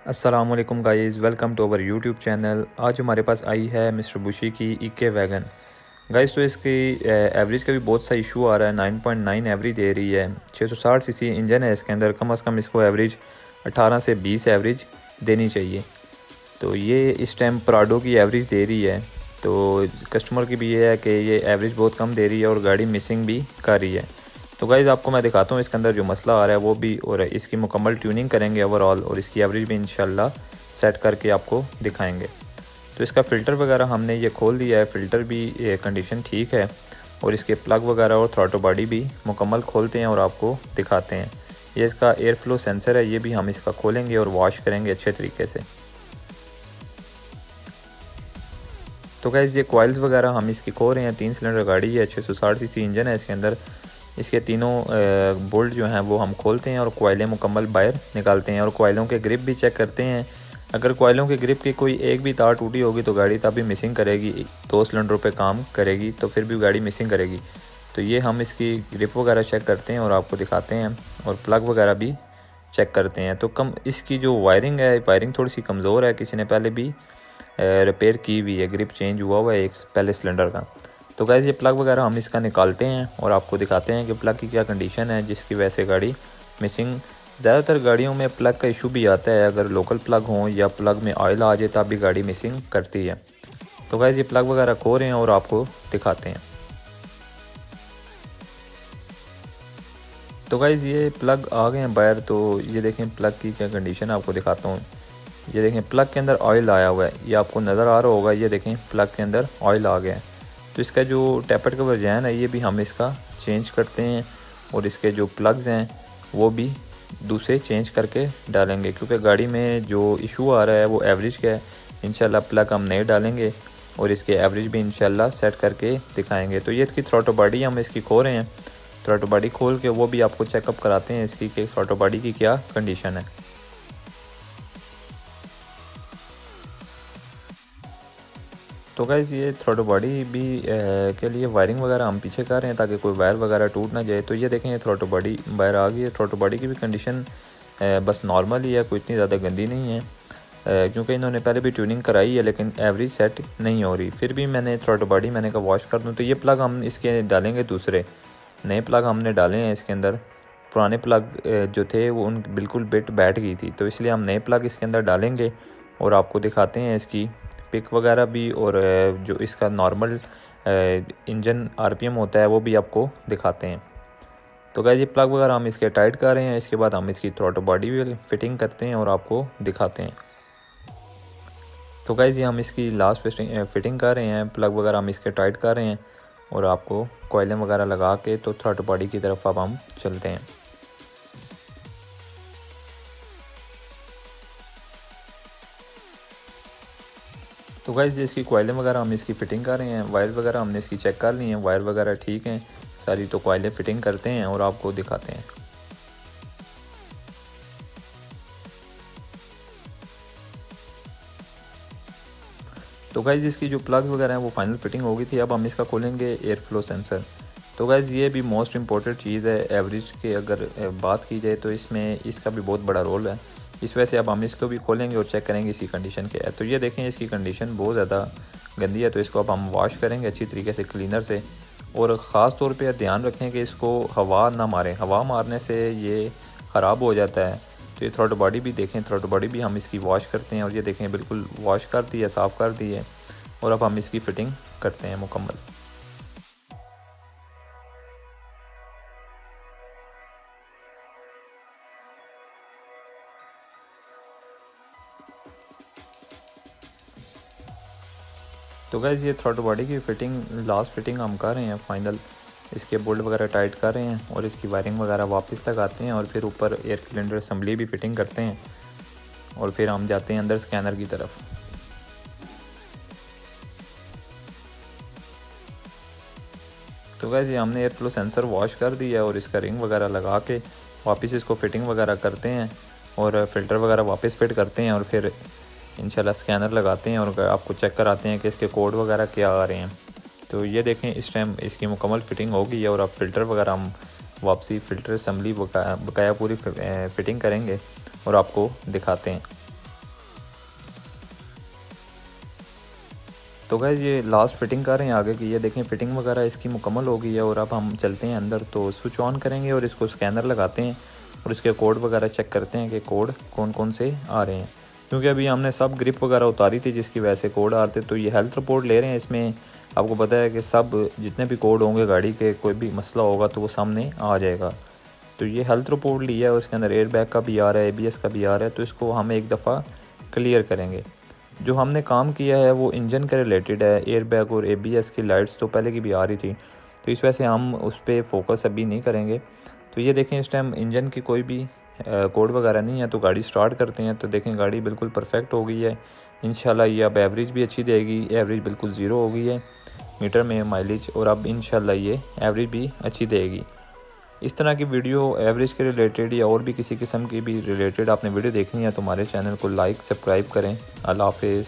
अस्सलाम वालेकुम guys, welcome to our YouTube channel. आज हमारे पास आई है मिस्टर बुशी की इके वैगन गाइज़। तो इसकी एवरेज का भी बहुत सा इशू आ रहा है। 9.9 एवरेज दे रही है। 660 सीसी इंजन है इसके अंदर। कम से कम इसको एवरेज 18 से 20 एवरेज देनी चाहिए। तो ये इस टाइम प्राडो की एवरेज दे रही है। तो कस्टमर की भी ये है कि ये एवरेज बहुत कम दे रही है और गाड़ी मिसिंग भी कर रही है। तो गाइज़ आपको मैं दिखाता हूँ इसके अंदर जो मसला आ रहा है वो भी, और इसकी मुकम्मल ट्यूनिंग करेंगे ओवरऑल, और इसकी एवरेज भी इंशाल्लाह सेट करके आपको दिखाएंगे। तो इसका फ़िल्टर वगैरह हमने ये खोल दिया है। फ़िल्टर भी कंडीशन ठीक है, और इसके प्लग वगैरह और थ्रॉटल बॉडी भी मुकम्मल खोलते हैं और आपको दिखाते हैं। ये इसका एयर फ्लो सेंसर है, ये भी हम इसका खोलेंगे और वॉश करेंगे अच्छे तरीके से। तो गाइज़ ये कॉइल्स वगैरह हम इसकी खो रहे हैं। 3 सिलेंडर गाड़ी है, 660 सीसी इंजन है इसके अंदर। इसके तीनों बोल्ट जो हैं वो हम खोलते हैं और कॉइलें मुकम्मल बाहर निकालते हैं, और कॉइलों के ग्रिप भी चेक करते हैं। अगर कॉइलों के ग्रिप की कोई एक भी तार टूटी होगी तो गाड़ी तब भी मिसिंग करेगी। 2 सिलेंडरों पे काम करेगी तो फिर भी गाड़ी मिसिंग करेगी। तो ये हम इसकी ग्रिप वगैरह चेक करते हैं और आपको दिखाते हैं, और प्लग वगैरह भी चेक करते हैं। तो कम इसकी जो वायरिंग है, वायरिंग थोड़ी सी कमज़ोर है। किसी ने पहले भी रिपेयर की हुई है, ग्रिप चेंज हुआ हुआ है एक पहले सिलेंडर का। तो गैस ये प्लग वगैरह हम इसका निकालते हैं और आपको दिखाते हैं कि प्लग की क्या कंडीशन है, जिसकी वजह से गाड़ी मिसिंग। ज़्यादातर गाड़ियों में प्लग का इशू भी आता है, अगर लोकल प्लग हो या प्लग में ऑयल आ जाए तब भी गाड़ी मिसिंग करती है। तो गैस ये प्लग वगैरह खो रहे हैं और आपको दिखाते हैं। तो गाइज़ ये प्लग आ गए हैं बाहर। तो ये देखें प्लग की क्या कंडीशन है, आपको दिखाता हूँ। ये देखें प्लग के अंदर ऑयल आया हुआ है, ये आपको नज़र आ रहा होगा। ये देखें प्लग के अंदर ऑयल आ गया है। तो इसका जो टेपर का वर्जन है ये भी हम इसका चेंज करते हैं, और इसके जो प्लग्स हैं वो भी दूसरे चेंज करके डालेंगे, क्योंकि गाड़ी में जो इशू आ रहा है वो एवरेज का है। इंशाल्लाह प्लग हम नए डालेंगे और इसके एवरेज भी इंशाल्लाह सेट करके दिखाएंगे। तो ये इसकी थ्रॉटल बॉडी हम इसकी खो रहे हैं। थ्रॉटल बॉडी खोल के वो भी आपको चेकअप कराते हैं इसकी कि थ्रॉटल बॉडी की क्या कंडीशन है। तो गाइज़ ये थ्रॉटल बॉडी भी के लिए वायरिंग वगैरह हम पीछे कर रहे हैं ताकि कोई वायर वगैरह टूट ना जाए। तो ये देखें ये थ्रॉटल बॉडी बाहर आ गई है। थ्रॉटल बॉडी की भी कंडीशन बस नॉर्मल ही है, कोई इतनी ज़्यादा गंदी नहीं है। क्योंकि इन्होंने पहले भी ट्यूनिंग कराई है लेकिन एवरेज सेट नहीं हो रही। फिर भी मैंने थ्रॉटल बॉडी मैंने कहा वॉश कर दूँ। तो ये प्लग हम इसके डालेंगे, दूसरे नए प्लग हमने डाले हैं इसके अंदर। पुराने प्लग जो थे वो उन बिल्कुल बिट बैठ गई थी, तो इसलिए हम नए प्लग इसके अंदर डालेंगे और आपको दिखाते हैं इसकी पिक वगैरह भी, और जो इसका नॉर्मल इंजन आरपीएम होता है वो भी आपको दिखाते हैं। तो गाइस ये प्लग वगैरह हम इसके टाइट कर रहे हैं। इसके बाद हम इसकी थ्रॉटल बॉडी भी फिटिंग करते हैं और आपको दिखाते हैं। तो गाइस ये हम इसकी लास्ट फिटिंग कर रहे हैं। प्लग वगैरह हम इसके टाइट कर रहे हैं और आपको कॉइलें वगैरह लगा के तो थ्रॉटल बॉडी की तरफ अब हम चलते हैं। तो गाइस इसकी कॉइलें वगैरह हम इसकी फ़िटिंग कर रहे हैं। वायर वगैरह हमने इसकी चेक कर ली हैं, वायर वगैरह ठीक हैं सारी। तो कॉइलें फ़िटिंग करते हैं और आपको दिखाते हैं। तो गाइस इसकी जो प्लग वगैरह हैं वो फाइनल फ़िटिंग हो गई थी। अब हम इसका खोलेंगे एयर फ्लो सेंसर। तो गाइस ये भी मोस्ट इम्पॉर्टेंट चीज़ है। एवरेज की अगर बात की जाए तो इसमें इसका भी बहुत बड़ा रोल है। इस वजह से अब हम इसको भी खोलेंगे और चेक करेंगे इसकी कंडीशन क्या है। तो ये देखें इसकी कंडीशन बहुत ज़्यादा गंदी है। तो इसको अब हम वॉश करेंगे अच्छी तरीके से क्लीनर से, और ख़ास तौर पे ध्यान रखें कि इसको हवा ना मारें। हवा मारने से ये ख़राब हो जाता है। तो ये थ्रॉटल बॉडी भी देखें, थ्रॉटल बॉडी भी हम इसकी वॉश करते हैं, और ये देखें बिल्कुल वॉश कर दी है, साफ़ कर दी है। और अब हम इसकी फ़िटिंग करते हैं मुकम्मल। तो गैस ये थ्रॉटल बॉडी की फ़िटिंग लास्ट फ़िटिंग हम कर रहे हैं फाइनल। इसके बोल्ट वगैरह टाइट कर रहे हैं और इसकी वायरिंग वगैरह वापस लगाते हैं, और फिर ऊपर एयर सिलेंडर असम्बली भी फ़िटिंग करते हैं, और फिर हम जाते हैं अंदर स्कैनर की तरफ। तो गैस ये हमने एयर फ्लो सेंसर वॉश कर दिया और इसका रिंग वगैरह लगा के वापस इसको फ़िटिंग वगैरह करते हैं, और फ़िल्टर वगैरह वापस फिट करते हैं, और फिर इंशाल्लाह स्कैनर लगाते हैं और आपको चेक कराते हैं कि इसके कोड वगैरह क्या आ रहे हैं। तो ये देखें इस टाइम इसकी मुकम्मल फ़िटिंग हो गई है, और अब फ़िल्टर वगैरह हम वापसी फ़िल्टर असम्बली बकाया पूरी फ़िटिंग करेंगे और आपको दिखाते हैं। तो गाइस ये लास्ट फिटिंग कर रहे हैं आगे की। ये देखें फिटिंग वगैरह इसकी मुकम्मल हो गई है और अब हम चलते हैं अंदर। तो स्विच ऑन करेंगे और इसको स्कैनर लगाते हैं और इसके कोड वगैरह चेक करते हैं कि कोड कौन कौन से आ रहे हैं, क्योंकि अभी हमने सब ग्रिप वगैरह उतारी थी जिसकी वजह से कोड आते। तो ये हेल्थ रिपोर्ट ले रहे हैं, इसमें आपको पता है कि सब जितने भी कोड होंगे गाड़ी के, कोई भी मसला होगा तो वो सामने आ जाएगा। तो ये हेल्थ रिपोर्ट लिया है, उसके अंदर एयर बैग का भी आ रहा है, ABS का भी आ रहा है। तो इसको हम एक दफ़ा क्लियर करेंगे। जो हमने काम किया है वो इंजन के रिलेटेड है। एयर बैग और ABS की लाइट्स तो पहले की भी आ रही थी, तो इस वजह से हम उस पर फोकस अभी नहीं करेंगे। तो ये देखें इस टाइम इंजन की कोई भी कोड वगैरह नहीं है। तो गाड़ी स्टार्ट करते हैं। तो देखें गाड़ी बिल्कुल परफेक्ट हो गई है इंशाल्लाह। ये अब एवरेज भी अच्छी देगी, एवरेज बिल्कुल ज़ीरो हो गई है मीटर में माइलेज, और अब इंशाल्लाह ये एवरेज भी अच्छी देगी। इस तरह की वीडियो एवरेज के रिलेटेड या और भी किसी किस्म की भी रिलेटेड आपने वीडियो देखनी है तो हमारे चैनल को लाइक सब्सक्राइब करें। अल्लाह हाफिज़।